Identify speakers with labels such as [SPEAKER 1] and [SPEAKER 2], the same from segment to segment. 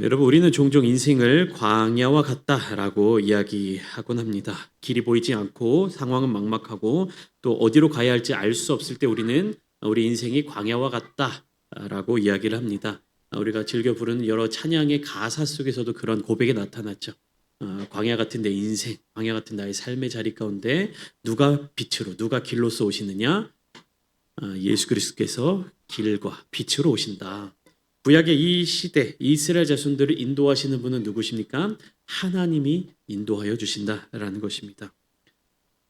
[SPEAKER 1] 여러분 우리는 종종 인생을 광야와 같다라고 이야기하곤 합니다. 길이 보이지 않고 상황은 막막하고 또 어디로 가야 할지 알 수 없을 때 우리는 우리 인생이 광야와 같다라고 이야기를 합니다. 우리가 즐겨 부르는 여러 찬양의 가사 속에서도 그런 고백이 나타났죠. 광야 같은 내 인생, 광야 같은 나의 삶의 자리 가운데 누가 빛으로, 누가 길로서 오시느냐? 예수 그리스도께서 길과 빛으로 오신다. 구약의 이 시대 이스라엘 자손들을 인도하시는 분은 누구십니까? 하나님이 인도하여 주신다라는 것입니다.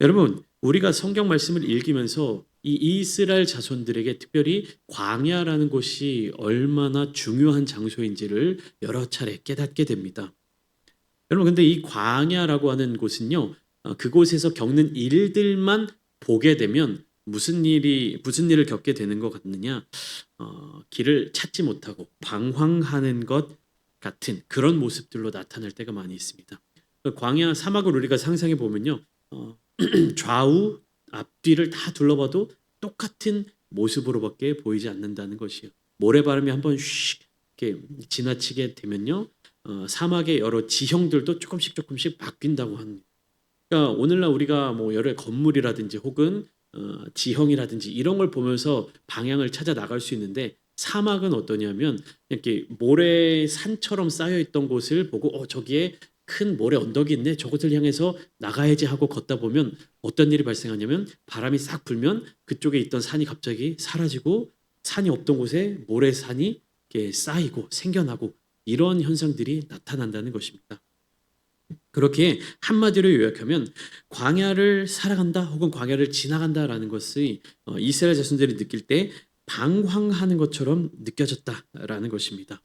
[SPEAKER 1] 여러분, 우리가 성경 말씀을 읽으면서 이 이스라엘 자손들에게 특별히 광야라는 곳이 얼마나 중요한 장소인지를 여러 차례 깨닫게 됩니다. 여러분, 근데 이 광야라고 하는 곳은요, 그곳에서 겪는 일들만 보게 되면 무슨 일을 겪게 되는 것 같느냐? 길을 찾지 못하고 방황하는 것 같은 그런 모습들로 나타날 때가 많이 있습니다. 광야 사막을 우리가 상상해 보면요, 좌우 앞뒤를 다 둘러봐도 똑같은 모습으로밖에 보이지 않는다는 것이요. 모래바람이 한번 슉 이렇게 지나치게 되면요, 사막의 여러 지형들도 조금씩 바뀐다고 합니다. 그러니까 오늘날 우리가 뭐 여러 건물이라든지 혹은 지형이라든지 이런 걸 보면서 방향을 찾아 나갈 수 있는데 사막은 어떠냐면 이렇게 모래산처럼 쌓여 있던 곳을 보고 저기에 큰 모래 언덕이 있네. 저곳을 향해서 나가야지 하고 걷다 보면 어떤 일이 발생하냐면 바람이 싹 불면 그쪽에 있던 산이 갑자기 사라지고 산이 없던 곳에 모래산이 이렇게 쌓이고 생겨나고 이런 현상들이 나타난다는 것입니다. 그렇게 한마디로 요약하면 광야를 살아간다 혹은 광야를 지나간다라는 것이 이스라엘 자손들이 느낄 때 방황하는 것처럼 느껴졌다라는 것입니다.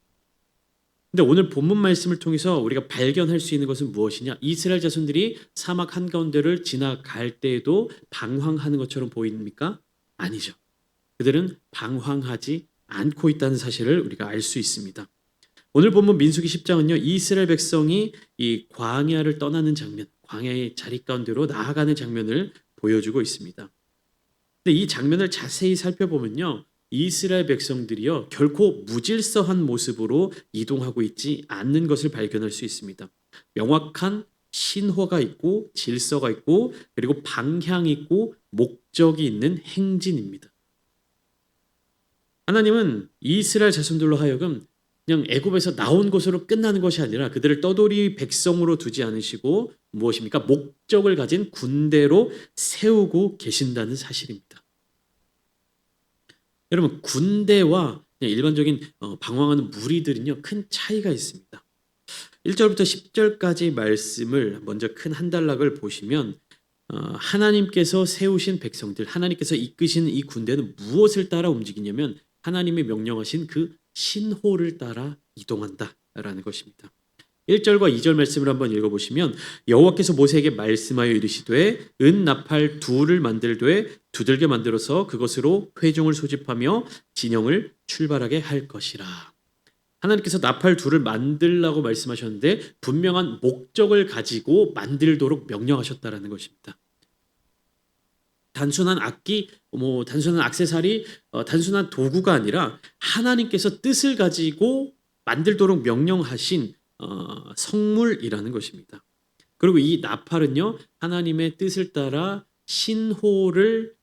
[SPEAKER 1] 근데 오늘 본문 말씀을 통해서 우리가 발견할 수 있는 것은 무엇이냐? 이스라엘 자손들이 사막 한가운데를 지나갈 때에도 방황하는 것처럼 보입니까? 아니죠. 그들은 방황하지 않고 있다는 사실을 우리가 알 수 있습니다. 오늘 본문 민수기 10장은요. 이스라엘 백성이 이 광야를 떠나는 장면, 광야의 자리 가운데로 나아가는 장면을 보여주고 있습니다. 근데 이 장면을 자세히 살펴보면요. 이스라엘 백성들이요. 결코 무질서한 모습으로 이동하고 있지 않는 것을 발견할 수 있습니다. 명확한 신호가 있고 질서가 있고 그리고 방향이 있고 목적이 있는 행진입니다. 하나님은 이스라엘 자손들로 하여금 그냥 애굽에서 나온 것으로 끝나는 것이 아니라 그들을 떠돌이 백성으로 두지 않으시고 무엇입니까? 목적을 가진 군대로 세우고 계신다는 사실입니다. 여러분 군대와 그냥 일반적인 방황하는 무리들은요 큰 차이가 있습니다. 1절부터 10절까지 말씀을 먼저 큰 한 단락을 보시면 하나님께서 세우신 백성들, 하나님께서 이끄시는 이 군대는 무엇을 따라 움직이냐면 하나님이 명령하신 그 신호를 따라 이동한다라는 것입니다. 1절과 2절 말씀을 한번 읽어보시면 여호와께서 모세에게 말씀하여 이르시되 은 나팔 둘을 만들되 두들겨 만들어서 그것으로 회중을 소집하며 진영을 출발하게 할 것이라. 하나님께서 나팔 둘을 만들라고 말씀하셨는데 분명한 목적을 가지고 만들도록 명령하셨다라는 것입니다. 단순한 악기, 단순한 액세서리, 단순한 도구가 아니라 하나님께서 뜻을 가지고 만들도록 명령하신 성물이라는 것입니다. 그리고 이 나팔은요 하나님의 뜻을 따라 신호를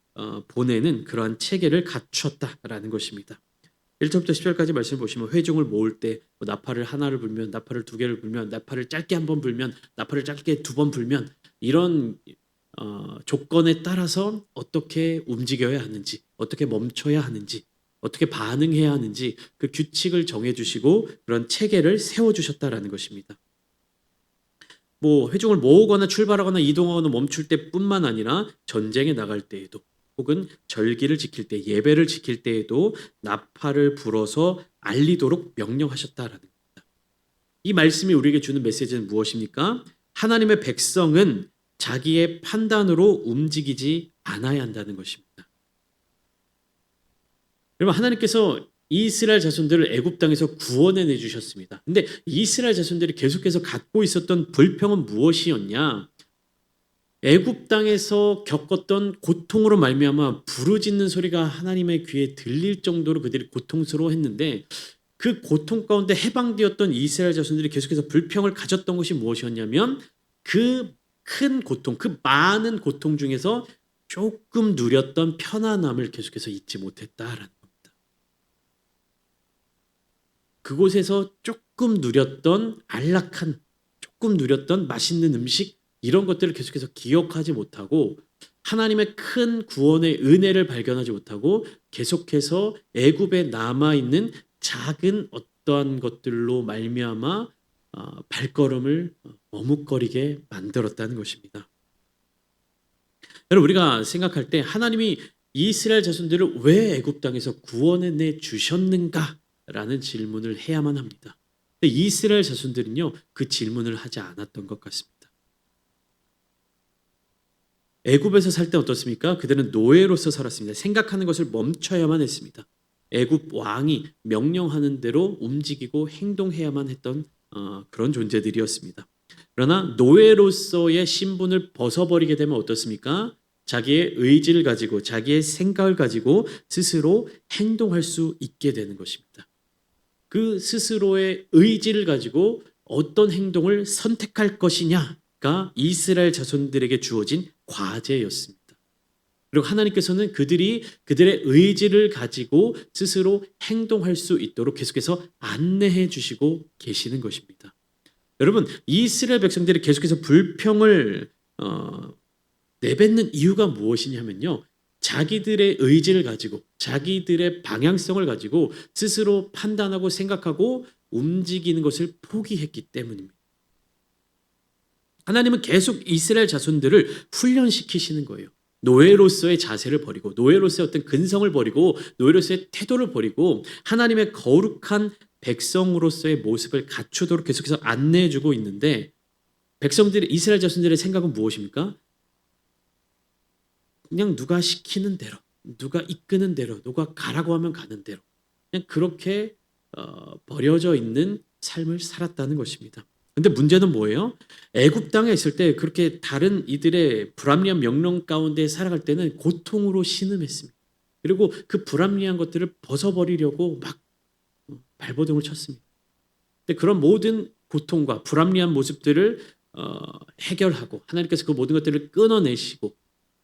[SPEAKER 1] 보내는 그러한 체계를 갖췄다라는 것입니다. 1절부터 10절까지 말씀을 보시면 회중을 모을 때 나팔을 하나를 불면 나팔을 두 개를 불면 나팔을 짧게 한 번 불면 나팔을 짧게 두 번 불면 이런 조건에 따라서 어떻게 움직여야 하는지 어떻게 멈춰야 하는지 어떻게 반응해야 하는지 그 규칙을 정해주시고 그런 체계를 세워주셨다라는 것입니다. 회중을 모으거나 출발하거나 이동하거나 멈출 때뿐만 아니라 전쟁에 나갈 때에도 혹은 절기를 지킬 때 예배를 지킬 때에도 나팔을 불어서 알리도록 명령하셨다라는 겁니다. 이 말씀이 우리에게 주는 메시지는 무엇입니까? 하나님의 백성은 자기의 판단으로 움직이지 않아야 한다는 것입니다. 여러분 하나님께서 이스라엘 자손들을 애굽 땅에서 구원해 주셨습니다. 근데 이스라엘 자손들이 계속해서 갖고 있었던 불평은 무엇이었냐? 애굽 땅에서 겪었던 고통으로 말미암아 부르짖는 소리가 하나님의 귀에 들릴 정도로 그들이 고통스러워했는데 그 고통 가운데 해방되었던 이스라엘 자손들이 계속해서 불평을 가졌던 것이 무엇이었냐면 그 큰 고통, 그 많은 고통 중에서 조금 누렸던 편안함을 계속해서 잊지 못했다라는 겁니다. 그곳에서 조금 누렸던 안락한, 조금 누렸던 맛있는 음식 이런 것들을 계속해서 기억하지 못하고 하나님의 큰 구원의 은혜를 발견하지 못하고 계속해서 애굽에 남아 있는 작은 어떠한 것들로 말미암아 발걸음을 머뭇거리게 만들었다는 것입니다. 여러분 우리가 생각할 때 하나님이 이스라엘 자손들을 왜 애굽 땅에서 구원해 주셨는가라는 질문을 해야만 합니다. 근데 이스라엘 자손들은요 그 질문을 하지 않았던 것 같습니다. 애굽에서 살 때 어떻습니까? 그들은 노예로서 살았습니다. 생각하는 것을 멈춰야만 했습니다. 애굽 왕이 명령하는 대로 움직이고 행동해야만 했던 그런 존재들이었습니다. 그러나 노예로서의 신분을 벗어버리게 되면 어떻습니까? 자기의 의지를 가지고 자기의 생각을 가지고 스스로 행동할 수 있게 되는 것입니다. 그 스스로의 의지를 가지고 어떤 행동을 선택할 것이냐가 이스라엘 자손들에게 주어진 과제였습니다. 그리고 하나님께서는 그들이 그들의 의지를 가지고 스스로 행동할 수 있도록 계속해서 안내해 주시고 계시는 것입니다. 여러분 이스라엘 백성들이 계속해서 불평을 내뱉는 이유가 무엇이냐면요. 자기들의 의지를 가지고 자기들의 방향성을 가지고 스스로 판단하고 생각하고 움직이는 것을 포기했기 때문입니다. 하나님은 계속 이스라엘 자손들을 훈련시키시는 거예요. 노예로서의 자세를 버리고 노예로서의 어떤 근성을 버리고 노예로서의 태도를 버리고 하나님의 거룩한 백성으로서의 모습을 갖추도록 계속해서 안내해주고 있는데 백성들이 이스라엘 자손들의 생각은 무엇입니까? 그냥 누가 시키는 대로, 누가 이끄는 대로, 누가 가라고 하면 가는 대로 그냥 그렇게 버려져 있는 삶을 살았다는 것입니다. 근데 문제는 뭐예요? 애굽 땅에 있을 때 그렇게 다른 이들의 불합리한 명령 가운데 살아갈 때는 고통으로 신음했습니다. 그리고 그 불합리한 것들을 벗어버리려고 막 발버둥을 쳤습니다. 근데 그런 모든 고통과 불합리한 모습들을 해결하고 하나님께서 그 모든 것들을 끊어내시고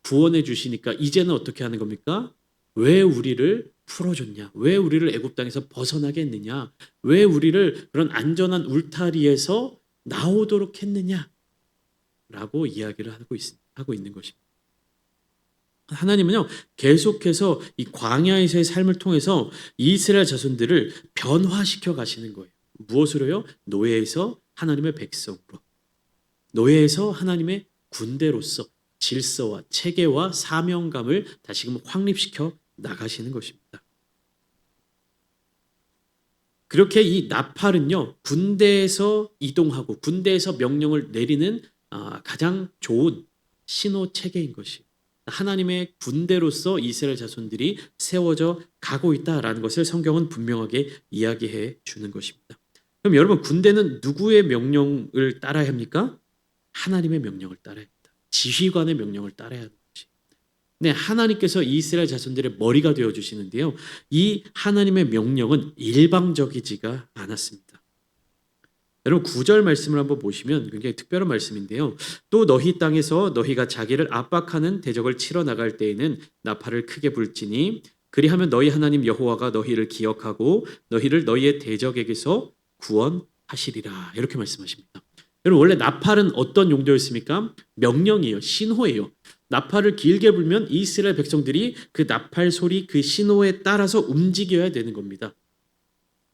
[SPEAKER 1] 구원해 주시니까 이제는 어떻게 하는 겁니까? 왜 우리를 풀어줬냐? 왜 우리를 애굽 땅에서 벗어나게 했느냐? 왜 우리를 그런 안전한 울타리에서 나오도록 했느냐? 라고 이야기를 하고 있는 것입니다. 하나님은요 계속해서 이 광야에서의 삶을 통해서 이스라엘 자손들을 변화시켜 가시는 거예요. 무엇으로요? 노예에서 하나님의 백성으로, 노예에서 하나님의 군대로서 질서와 체계와 사명감을 다시금 확립시켜 나가시는 것입니다. 그렇게 이 나팔은요 군대에서 이동하고 군대에서 명령을 내리는 가장 좋은 신호 체계인 것이 하나님의 군대로서 이스라엘 자손들이 세워져 가고 있다라는 것을 성경은 분명하게 이야기해 주는 것입니다. 그럼 여러분 군대는 누구의 명령을 따라야 합니까? 하나님의 명령을 따라야 합니다. 지휘관의 명령을 따라야 하는 것이. 네, 하나님께서 이스라엘 자손들의 머리가 되어 주시는데요. 이 하나님의 명령은 일방적이지가 않았습니다. 여러분 9절 말씀을 한번 보시면 굉장히 특별한 말씀인데요. 또 너희 땅에서 너희가 자기를 압박하는 대적을 치러 나갈 때에는 나팔을 크게 불지니 그리하면 너희 하나님 여호와가 너희를 기억하고 너희를 너희의 대적에게서 구원하시리라. 이렇게 말씀하십니다. 여러분 원래 나팔은 어떤 용도였습니까? 명령이에요. 신호예요. 나팔을 길게 불면 이스라엘 백성들이 그 나팔 소리 그 신호에 따라서 움직여야 되는 겁니다.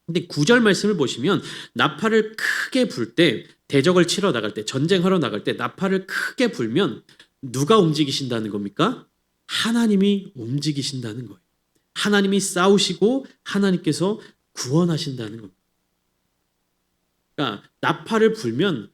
[SPEAKER 1] 근데 9절 말씀을 보시면 나팔을 크게 불 때 대적을 치러 나갈 때 전쟁하러 나갈 때 나팔을 크게 불면 누가 움직이신다는 겁니까? 하나님이 움직이신다는 거예요. 하나님이 싸우시고 하나님께서 구원하신다는 겁니다. 그러니까 나팔을 불면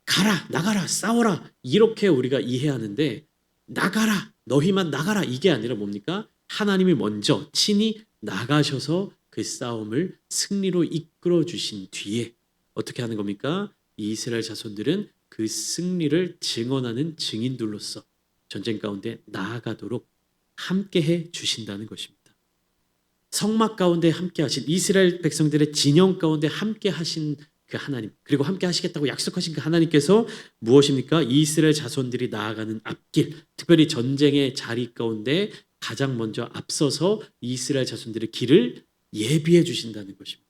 [SPEAKER 1] 가라, 나가라, 싸워라 이렇게 우리가 이해하는데 나가라, 너희만 나가라 이게 아니라 뭡니까? 하나님이 먼저 친히 나가셔서 그 싸움을 승리로 이끌어 주신 뒤에 어떻게 하는 겁니까? 이스라엘 자손들은 그 승리를 증언하는 증인들로서 전쟁 가운데 나아가도록 함께해 주신다는 것입니다. 성막 가운데 함께 하신 이스라엘 백성들의 진영 가운데 함께 하신 그 하나님, 그리고 함께 하시겠다고 약속하신 그 하나님께서 무엇입니까? 이스라엘 자손들이 나아가는 앞길, 특별히 전쟁의 자리 가운데 가장 먼저 앞서서 이스라엘 자손들의 길을 예비해 주신다는 것입니다.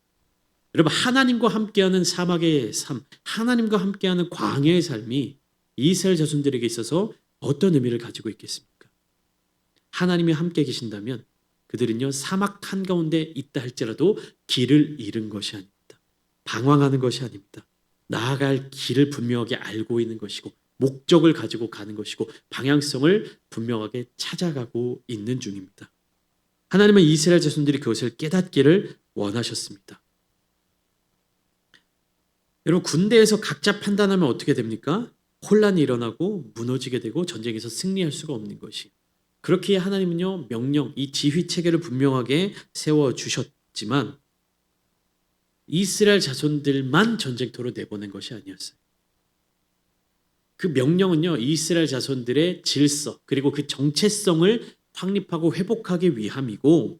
[SPEAKER 1] 여러분, 하나님과 함께하는 사막의 삶, 하나님과 함께하는 광야의 삶이 이스라엘 자손들에게 있어서 어떤 의미를 가지고 있겠습니까? 하나님이 함께 계신다면 그들은요, 사막 한가운데 있다 할지라도 길을 잃은 것이 아닙니다. 방황하는 것이 아닙니다. 나아갈 길을 분명하게 알고 있는 것이고 목적을 가지고 가는 것이고 방향성을 분명하게 찾아가고 있는 중입니다. 하나님은 이스라엘 자손들이 그것을 깨닫기를 원하셨습니다. 여러분, 군대에서 각자 판단하면 어떻게 됩니까? 혼란이 일어나고 무너지게 되고 전쟁에서 승리할 수가 없는 것이. 그렇기에 하나님은요, 명령, 이 지휘 체계를 분명하게 세워주셨지만 이스라엘 자손들만 전쟁터로 내보낸 것이 아니었어요. 그 명령은요, 이스라엘 자손들의 질서 그리고 그 정체성을 확립하고 회복하기 위함이고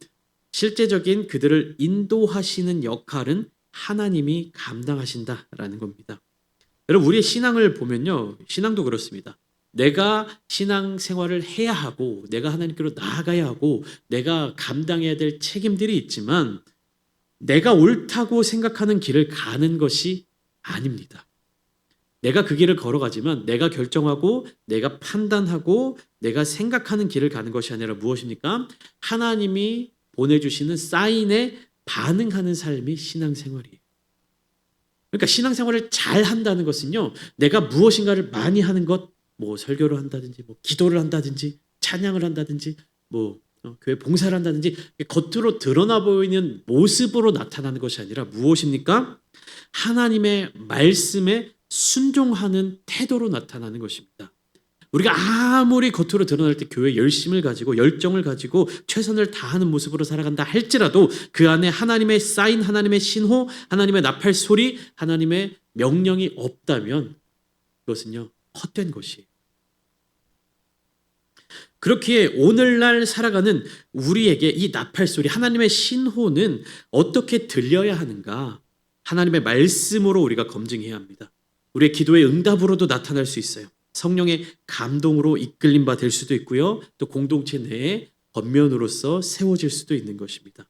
[SPEAKER 1] 실제적인 그들을 인도하시는 역할은 하나님이 감당하신다라는 겁니다. 여러분, 우리의 신앙을 보면요, 신앙도 그렇습니다. 내가 신앙 생활을 해야 하고 내가 하나님께로 나아가야 하고 내가 감당해야 될 책임들이 있지만 내가 옳다고 생각하는 길을 가는 것이 아닙니다. 내가 그 길을 걸어가지만 내가 결정하고 내가 판단하고 내가 생각하는 길을 가는 것이 아니라 무엇입니까? 하나님이 보내주시는 사인에 반응하는 삶이 신앙생활이에요. 그러니까 신앙생활을 잘 한다는 것은요, 내가 무엇인가를 많이 하는 것, 뭐 설교를 한다든지, 뭐 기도를 한다든지, 찬양을 한다든지, 뭐 교회 봉사를 한다든지 겉으로 드러나 보이는 모습으로 나타나는 것이 아니라 무엇입니까? 하나님의 말씀에 순종하는 태도로 나타나는 것입니다. 우리가 아무리 겉으로 드러날 때 교회 열심을 가지고 열정을 가지고 최선을 다하는 모습으로 살아간다 할지라도 그 안에 하나님의 사인, 하나님의 신호, 하나님의 나팔 소리, 하나님의 명령이 없다면 그것은요, 헛된 것이에요. 그렇기에 오늘날 살아가는 우리에게 이 나팔 소리, 하나님의 신호는 어떻게 들려야 하는가? 하나님의 말씀으로 우리가 검증해야 합니다. 우리의 기도의 응답으로도 나타날 수 있어요. 성령의 감동으로 이끌림 바 될 수도 있고요. 또 공동체 내에 권면으로서 세워질 수도 있는 것입니다.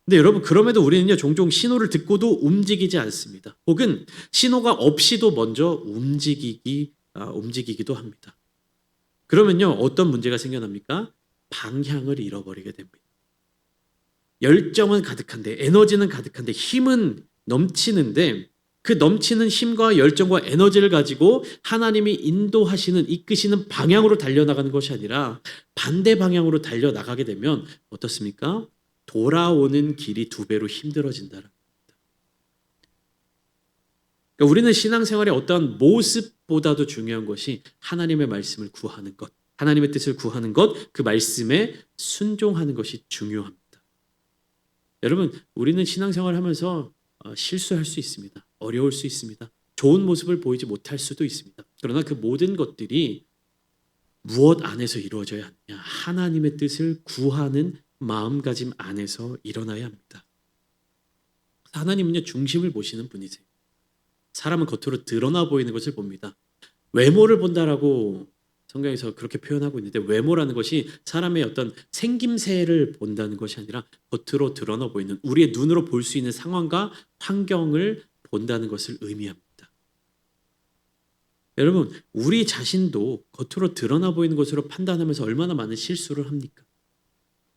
[SPEAKER 1] 근데 여러분, 그럼에도 우리는요, 종종 신호를 듣고도 움직이지 않습니다. 혹은 신호가 없이도 먼저 움직이기도 합니다. 그러면요, 어떤 문제가 생겨납니까? 방향을 잃어버리게 됩니다. 열정은 가득한데, 에너지는 가득한데, 힘은 넘치는데 그 넘치는 힘과 열정과 에너지를 가지고 하나님이 인도하시는, 이끄시는 방향으로 달려나가는 것이 아니라 반대 방향으로 달려나가게 되면 어떻습니까? 돌아오는 길이 2배로 힘들어진다는 겁니다. 그러니까 우리는 신앙생활의 어떠한 모습보다도 중요한 것이 하나님의 말씀을 구하는 것, 하나님의 뜻을 구하는 것, 그 말씀에 순종하는 것이 중요합니다. 여러분, 우리는 신앙생활을 하면서 실수할 수 있습니다. 어려울 수 있습니다. 좋은 모습을 보이지 못할 수도 있습니다. 그러나 그 모든 것들이 무엇 안에서 이루어져야 하느냐? 하나님의 뜻을 구하는 마음가짐 안에서 일어나야 합니다. 하나님은요, 중심을 보시는 분이세요. 사람은 겉으로 드러나 보이는 것을 봅니다. 외모를 본다라고 성경에서 그렇게 표현하고 있는데, 외모라는 것이 사람의 어떤 생김새를 본다는 것이 아니라 겉으로 드러나 보이는, 우리의 눈으로 볼 수 있는 상황과 환경을 본다는 것을 의미합니다. 여러분, 우리 자신도 겉으로 드러나 보이는 것으로 판단하면서 얼마나 많은 실수를 합니까?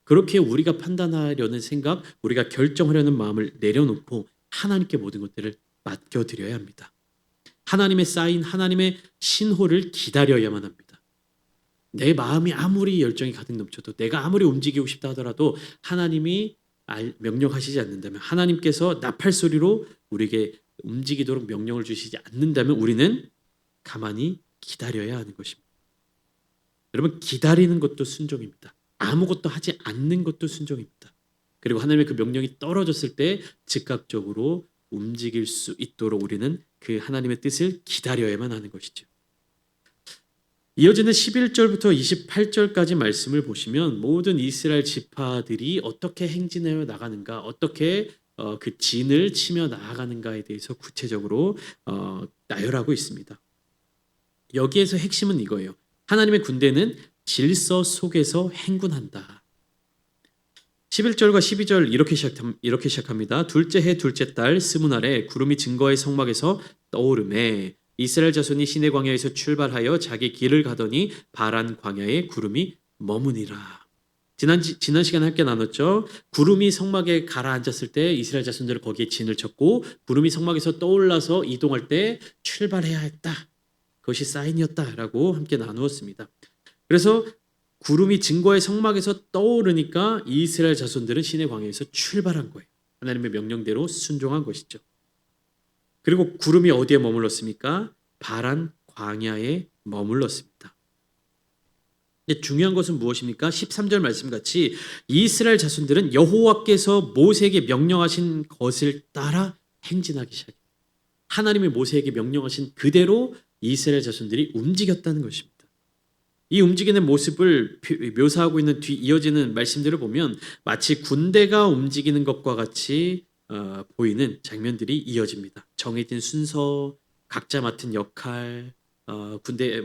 [SPEAKER 1] 그렇게 우리가 판단하려는 생각, 우리가 결정하려는 마음을 내려놓고 하나님께 모든 것들을 맡겨드려야 합니다. 하나님의 사인, 하나님의 신호를 기다려야만 합니다. 내 마음이 아무리 열정이 가득 넘쳐도, 내가 아무리 움직이고 싶다 하더라도 하나님이 명령하시지 않는다면, 하나님께서 나팔 소리로 우리에게 움직이도록 명령을 주시지 않는다면 우리는 가만히 기다려야 하는 것입니다. 여러분, 기다리는 것도 순종입니다. 아무것도 하지 않는 것도 순종입니다. 그리고 하나님의 그 명령이 떨어졌을 때 즉각적으로 움직일 수 있도록 우리는 그 하나님의 뜻을 기다려야만 하는 것이죠. 이어지는 11절부터 28절까지 말씀을 보시면 모든 이스라엘 지파들이 어떻게 행진하여 나가는가, 어떻게 그 진을 치며 나아가는가에 대해서 구체적으로 나열하고 있습니다. 여기에서 핵심은 이거예요. 하나님의 군대는 질서 속에서 행군한다. 11절과 12절 이렇게 시작합니다. 둘째 해 둘째 달 스무날에 구름이 증거의 성막에서 떠오르매 이스라엘 자손이 시내 광야에서 출발하여 자기 길을 가더니 바란 광야에 구름이 머무니라. 지난 시간에 함께 나눴죠. 구름이 성막에 가라앉았을 때 이스라엘 자손들은 거기에 진을 쳤고 구름이 성막에서 떠올라서 이동할 때 출발해야 했다. 그것이 사인이었다라고 함께 나누었습니다. 그래서 구름이 증거의 성막에서 떠오르니까 이스라엘 자손들은 시내 광야에서 출발한 거예요. 하나님의 명령대로 순종한 것이죠. 그리고 구름이 어디에 머물렀습니까? 바란 광야에 머물렀습니다. 근데 중요한 것은 무엇입니까? 13절 말씀같이 이스라엘 자손들은 여호와께서 모세에게 명령하신 것을 따라 행진하기 시작합니다. 하나님이 모세에게 명령하신 그대로 이스라엘 자손들이 움직였다는 것입니다. 이 움직이는 모습을 묘사하고 있는 뒤 이어지는 말씀들을 보면 마치 군대가 움직이는 것과 같이 보이는 장면들이 이어집니다. 정해진 순서, 각자 맡은 역할, 군대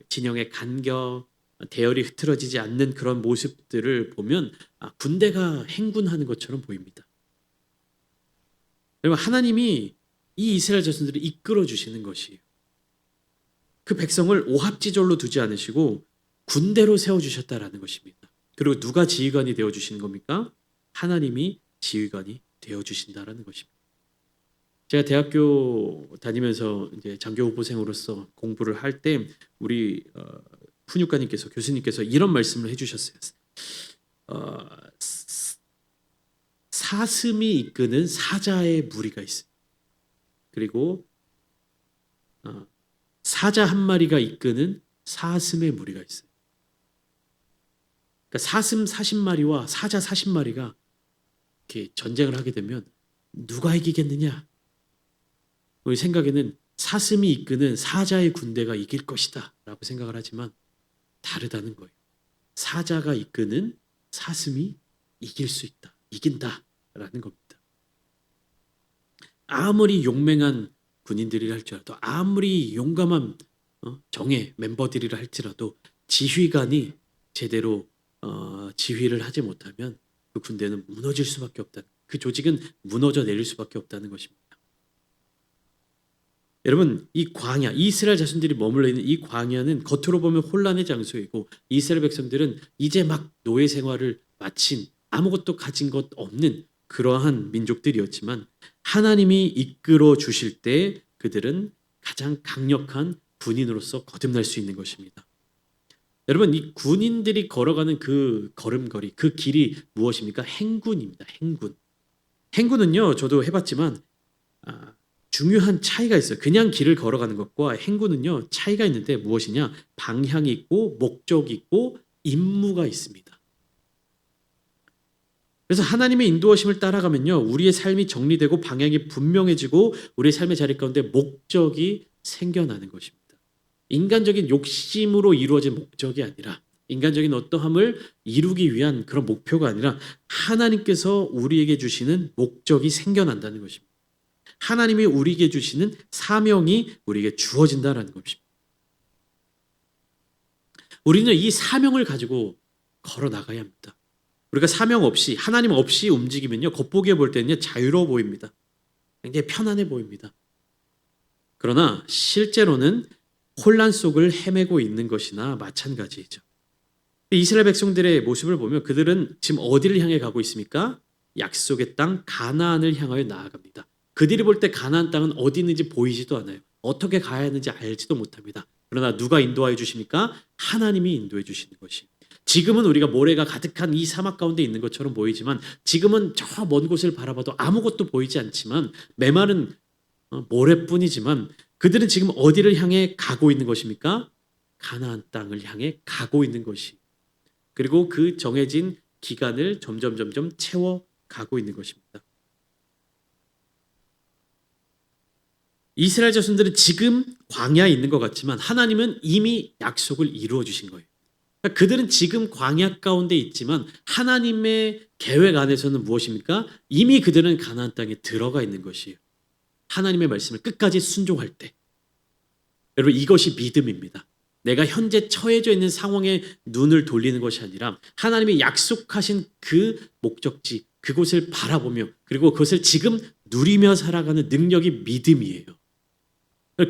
[SPEAKER 1] 진영의 간격, 대열이 흐트러지지 않는 그런 모습들을 보면 군대가 행군하는 것처럼 보입니다. 여러분, 하나님이 이 이스라엘 자손들을 이끌어 주시는 것이에요. 그 백성을 오합지졸로 두지 않으시고 군대로 세워주셨다라는 것입니다. 그리고 누가 지휘관이 되어주시는 겁니까? 하나님이 지휘관이 되어주신다라는 것입니다. 제가 대학교 다니면서 이제 장교 후보생으로서 공부를 할 때 우리 훈육가님께서 교수님께서 이런 말씀을 해주셨어요. 사슴이 이끄는 사자의 무리가 있어요. 그리고 사자 한 마리가 이끄는 사슴의 무리가 있어요. 그러니까 사슴 40마리와 사자 40마리가 이렇게 전쟁을 하게 되면 누가 이기겠느냐? 우리 생각에는 사슴이 이끄는 사자의 군대가 이길 것이다 라고 생각을 하지만 다르다는 거예요. 사자가 이끄는 사슴이 이길 수 있다. 이긴다 라는 겁니다. 아무리 용맹한 군인들이라 할지라도 아무리 용감한 정예 멤버들이라 할지라도 지휘관이 제대로 지휘를 하지 못하면 그 군대는 무너질 수밖에 없다. 그 조직은 무너져 내릴 수밖에 없다는 것입니다. 여러분, 이 광야, 이스라엘 자손들이 머물러 있는 이 광야는 겉으로 보면 혼란의 장소이고 이스라엘 백성들은 이제 막 노예 생활을 마친 아무것도 가진 것 없는 그러한 민족들이었지만 하나님이 이끌어 주실 때 그들은 가장 강력한 군인으로서 거듭날 수 있는 것입니다. 여러분, 이 군인들이 걸어가는 그 걸음걸이, 그 길이 무엇입니까? 행군입니다. 행군. 행군은요, 저도 해봤지만 중요한 차이가 있어요. 그냥 길을 걸어가는 것과 행군은요, 차이가 있는데 무엇이냐? 방향이 있고 목적이 있고 임무가 있습니다. 그래서 하나님의 인도하심을 따라가면요, 우리의 삶이 정리되고 방향이 분명해지고 우리의 삶의 자리 가운데 목적이 생겨나는 것입니다. 인간적인 욕심으로 이루어진 목적이 아니라 인간적인 어떠함을 이루기 위한 그런 목표가 아니라 하나님께서 우리에게 주시는 목적이 생겨난다는 것입니다. 하나님이 우리에게 주시는 사명이 우리에게 주어진다는 것입니다. 우리는 이 사명을 가지고 걸어 나가야 합니다. 우리가 사명 없이 하나님 없이 움직이면요, 겉보기에 볼 때는요 자유로워 보입니다. 굉장히 편안해 보입니다. 그러나 실제로는 혼란 속을 헤매고 있는 것이나 마찬가지이죠. 이스라엘 백성들의 모습을 보면 그들은 지금 어디를 향해 가고 있습니까? 약속의 땅 가나안을 향하여 나아갑니다. 그들이 볼 때 가나안 땅은 어디 있는지 보이지도 않아요. 어떻게 가야 하는지 알지도 못합니다. 그러나 누가 인도하여 주십니까? 하나님이 인도해 주시는 것이. 지금은 우리가 모래가 가득한 이 사막 가운데 있는 것처럼 보이지만 지금은 저 먼 곳을 바라봐도 아무것도 보이지 않지만 메마른 모래뿐이지만 그들은 지금 어디를 향해 가고 있는 것입니까? 가나안 땅을 향해 가고 있는 것이. 그리고 그 정해진 기간을 점점 채워 가고 있는 것입니다. 이스라엘 자손들은 지금 광야에 있는 것 같지만 하나님은 이미 약속을 이루어 주신 거예요. 그러니까 그들은 지금 광야 가운데 있지만 하나님의 계획 안에서는 무엇입니까? 이미 그들은 가나안 땅에 들어가 있는 것이에요. 하나님의 말씀을 끝까지 순종할 때. 여러분, 이것이 믿음입니다. 내가 현재 처해져 있는 상황에 눈을 돌리는 것이 아니라 하나님이 약속하신 그 목적지, 그곳을 바라보며 그리고 그것을 지금 누리며 살아가는 능력이 믿음이에요.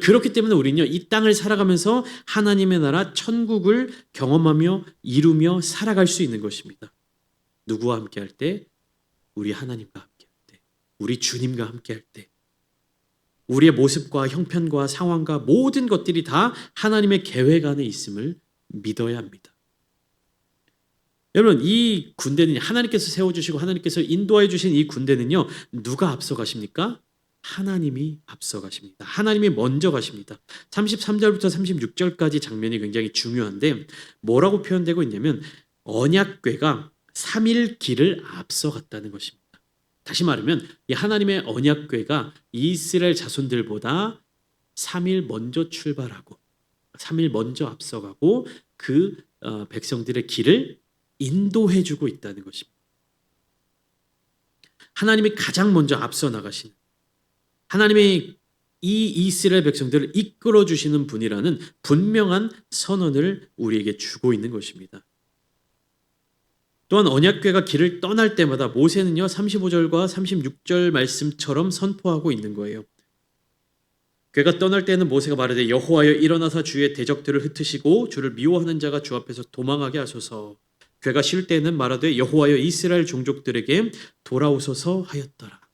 [SPEAKER 1] 그렇기 때문에 우리는요, 이 땅을 살아가면서 하나님의 나라 천국을 경험하며 이루며 살아갈 수 있는 것입니다. 누구와 함께 할 때? 우리 하나님과 함께 할 때, 우리 주님과 함께 할 때, 우리의 모습과 형편과 상황과 모든 것들이 다 하나님의 계획 안에 있음을 믿어야 합니다. 여러분, 이 군대는 하나님께서 세워주시고 하나님께서 인도해 주신 이 군대는요, 누가 앞서가십니까? 하나님이 앞서가십니다. 하나님이 먼저 가십니다. 33절부터 36절까지 장면이 굉장히 중요한데 뭐라고 표현되고 있냐면 언약궤가 3일 길을 앞서갔다는 것입니다. 다시 말하면 이 하나님의 언약궤가 이스라엘 자손들보다 3일 먼저 출발하고 3일 먼저 앞서가고 그 백성들의 길을 인도해주고 있다는 것입니다. 하나님이 가장 먼저 앞서 나가시는, 하나님이 이 이스라엘 백성들을 이끌어 주시는 분이라는 분명한 선언을 우리에게 주고 있는 것입니다. 또한 언약궤가 길을 떠날 때마다 모세는요 35절과 36절 말씀처럼 선포하고 있는 거예요. 궤가 떠날 때는 모세가 말하되 여호와여 일어나사 주의 대적들을 흩으시고 주를 미워하는 자가 주 앞에서 도망하게 하소서. 궤가 쉴 때는 말하되 여호와여 이스라엘 종족들에게 돌아오소서 하였더라.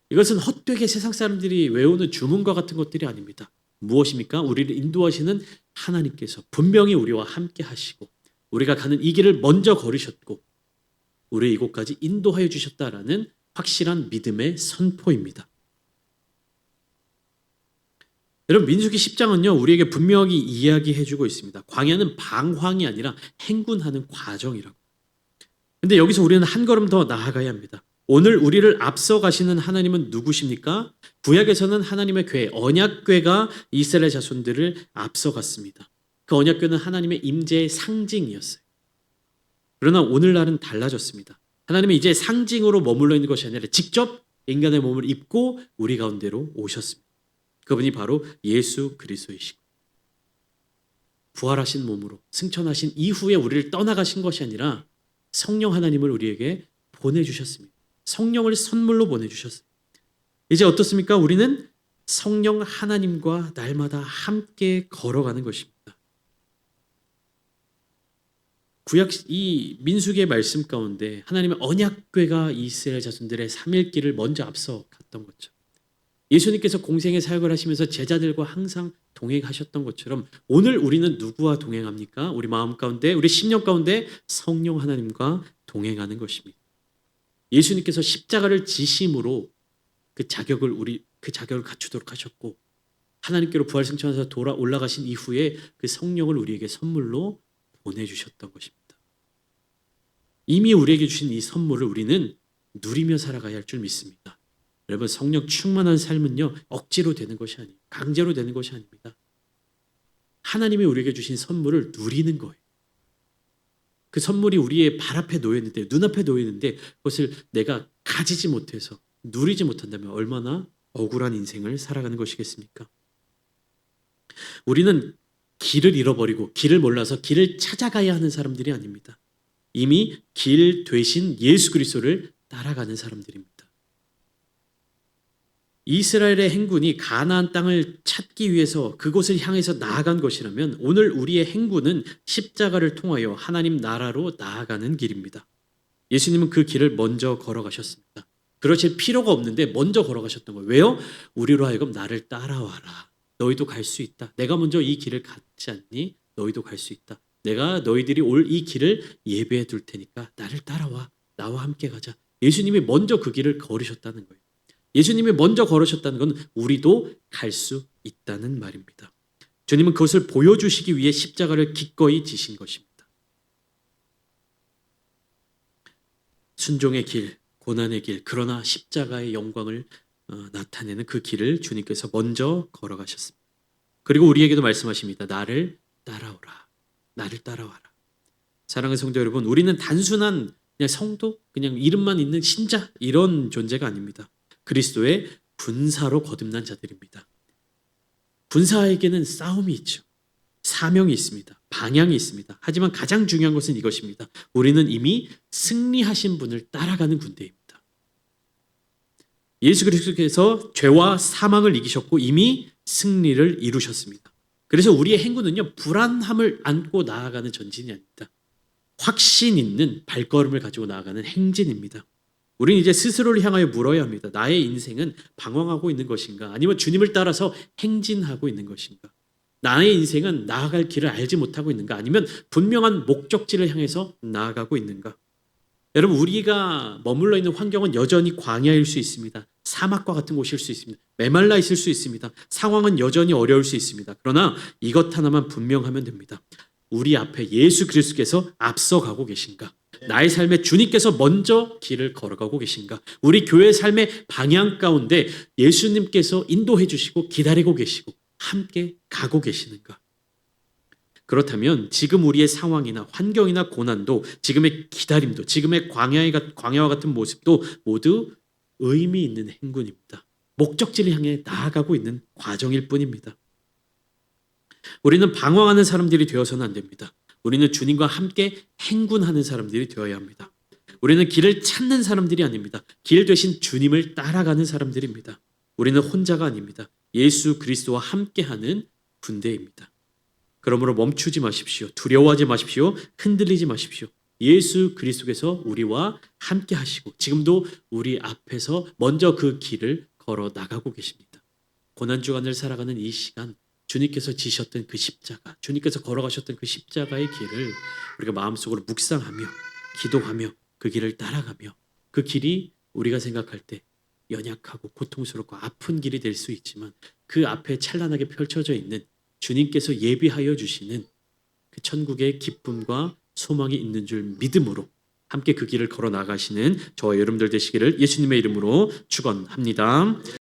[SPEAKER 1] 이것은 헛되게 세상 사람들이 외우는 주문과 같은 것들이 아닙니다. 무엇입니까? 우리를 인도하시는 하나님께서 분명히 우리와 함께 하시고 우리가 가는 이 길을 먼저 걸으셨고 우리 이곳까지 인도하여 주셨다라는 확실한 믿음의 선포입니다. 여러분, 민수기 10장은요 우리에게 분명히 이야기해주고 있습니다. 광야는 방황이 아니라 행군하는 과정이라고. 근데 여기서 우리는 한 걸음 더 나아가야 합니다. 오늘 우리를 앞서 가시는 하나님은 누구십니까? 구약에서는 하나님의 궤, 언약궤가 이스라엘 자손들을 앞서 갔습니다. 그 언약궤는 하나님의 임재의 상징이었어요. 그러나 오늘날은 달라졌습니다. 하나님이 이제 상징으로 머물러 있는 것이 아니라 직접 인간의 몸을 입고 우리 가운데로 오셨습니다. 그분이 바로 예수 그리스도이시고 부활하신 몸으로 승천하신 이후에 우리를 떠나가신 것이 아니라 성령 하나님을 우리에게 보내주셨습니다. 성령을 선물로 보내주셨어요. 이제 어떻습니까? 우리는 성령 하나님과 날마다 함께 걸어가는 것입니다. 구약 이 민수기의 말씀 가운데 하나님의 언약궤가 이스라엘 자손들의 3일 길을 먼저 앞서 갔던 것처럼 예수님께서 공생의 사역을 하시면서 제자들과 항상 동행하셨던 것처럼 오늘 우리는 누구와 동행합니까? 우리 마음 가운데, 우리 심령 가운데 성령 하나님과 동행하는 것입니다. 예수님께서 십자가를 지심으로 그 자격을 갖추도록 하셨고 하나님께로 부활 승천해서 올라가신 이후에 그 성령을 우리에게 선물로 보내주셨던 것입니다. 이미 우리에게 주신 이 선물을 우리는 누리며 살아가야 할 줄 믿습니다. 여러분, 성령 충만한 삶은요 억지로 되는 것이 아니에요. 강제로 되는 것이 아닙니다. 하나님이 우리에게 주신 선물을 누리는 거예요. 그 선물이 우리의 발 앞에 놓여있는데, 눈앞에 놓여있는데 그것을 내가 가지지 못해서 누리지 못한다면 얼마나 억울한 인생을 살아가는 것이겠습니까? 우리는 길을 잃어버리고 길을 몰라서 길을 찾아가야 하는 사람들이 아닙니다. 이미 길 되신 예수 그리스도를 따라가는 사람들입니다. 이스라엘의 행군이 가나안 땅을 찾기 위해서 그곳을 향해서 나아간 것이라면 오늘 우리의 행군은 십자가를 통하여 하나님 나라로 나아가는 길입니다. 예수님은 그 길을 먼저 걸어가셨습니다. 그러실 필요가 없는데 먼저 걸어가셨던 거예요. 왜요? 우리로 하여금 나를 따라와라. 너희도 갈 수 있다. 내가 먼저 이 길을 갔지 않니? 너희도 갈 수 있다. 내가 너희들이 올 이 길을 예배해 둘 테니까 나를 따라와. 나와 함께 가자. 예수님이 먼저 그 길을 걸으셨다는 거예요. 예수님이 먼저 걸으셨다는 건 우리도 갈 수 있다는 말입니다. 주님은 그것을 보여주시기 위해 십자가를 기꺼이 지신 것입니다. 순종의 길, 고난의 길, 그러나 십자가의 영광을 나타내는 그 길을 주님께서 먼저 걸어가셨습니다. 그리고 우리에게도 말씀하십니다. 나를 따라오라. 나를 따라와라. 사랑하는 성도 여러분, 우리는 단순한 그냥 성도, 그냥 이름만 있는 신자 이런 존재가 아닙니다. 그리스도의 분사로 거듭난 자들입니다. 분사에게는 싸움이 있죠. 사명이 있습니다. 방향이 있습니다. 하지만 가장 중요한 것은 이것입니다. 우리는 이미 승리하신 분을 따라가는 군대입니다. 예수 그리스도께서 죄와 사망을 이기셨고 이미 승리를 이루셨습니다. 그래서 우리의 행군은요, 불안함을 안고 나아가는 전진이 아닙니다. 확신 있는 발걸음을 가지고 나아가는 행진입니다. 우리는 이제 스스로를 향하여 물어야 합니다. 나의 인생은 방황하고 있는 것인가? 아니면 주님을 따라서 행진하고 있는 것인가? 나의 인생은 나아갈 길을 알지 못하고 있는가? 아니면 분명한 목적지를 향해서 나아가고 있는가? 여러분, 우리가 머물러 있는 환경은 여전히 광야일 수 있습니다. 사막과 같은 곳일 수 있습니다. 메말라 있을 수 있습니다. 상황은 여전히 어려울 수 있습니다. 그러나 이것 하나만 분명하면 됩니다. 우리 앞에 예수 그리스도께서 앞서가고 계신가? 나의 삶에 주님께서 먼저 길을 걸어가고 계신가? 우리 교회 삶의 방향 가운데 예수님께서 인도해 주시고 기다리고 계시고 함께 가고 계시는가? 그렇다면 지금 우리의 상황이나 환경이나 고난도, 지금의 기다림도, 지금의 광야와 같은 모습도 모두 의미 있는 행군입니다. 목적지를 향해 나아가고 있는 과정일 뿐입니다. 우리는 방황하는 사람들이 되어서는 안 됩니다. 우리는 주님과 함께 행군하는 사람들이 되어야 합니다. 우리는 길을 찾는 사람들이 아닙니다. 길 대신 주님을 따라가는 사람들입니다. 우리는 혼자가 아닙니다. 예수 그리스도와 함께하는 군대입니다. 그러므로 멈추지 마십시오. 두려워하지 마십시오. 흔들리지 마십시오. 예수 그리스도께서 우리와 함께 하시고 지금도 우리 앞에서 먼저 그 길을 걸어 나가고 계십니다. 고난주간을 살아가는 이 시간, 주님께서 지셨던 그 십자가, 주님께서 걸어가셨던 그 십자가의 길을 우리가 마음속으로 묵상하며 기도하며 그 길을 따라가며, 그 길이 우리가 생각할 때 연약하고 고통스럽고 아픈 길이 될 수 있지만 그 앞에 찬란하게 펼쳐져 있는 주님께서 예비하여 주시는 그 천국의 기쁨과 소망이 있는 줄 믿음으로 함께 그 길을 걸어 나가시는 저와 여러분들 되시기를 예수님의 이름으로 축원합니다.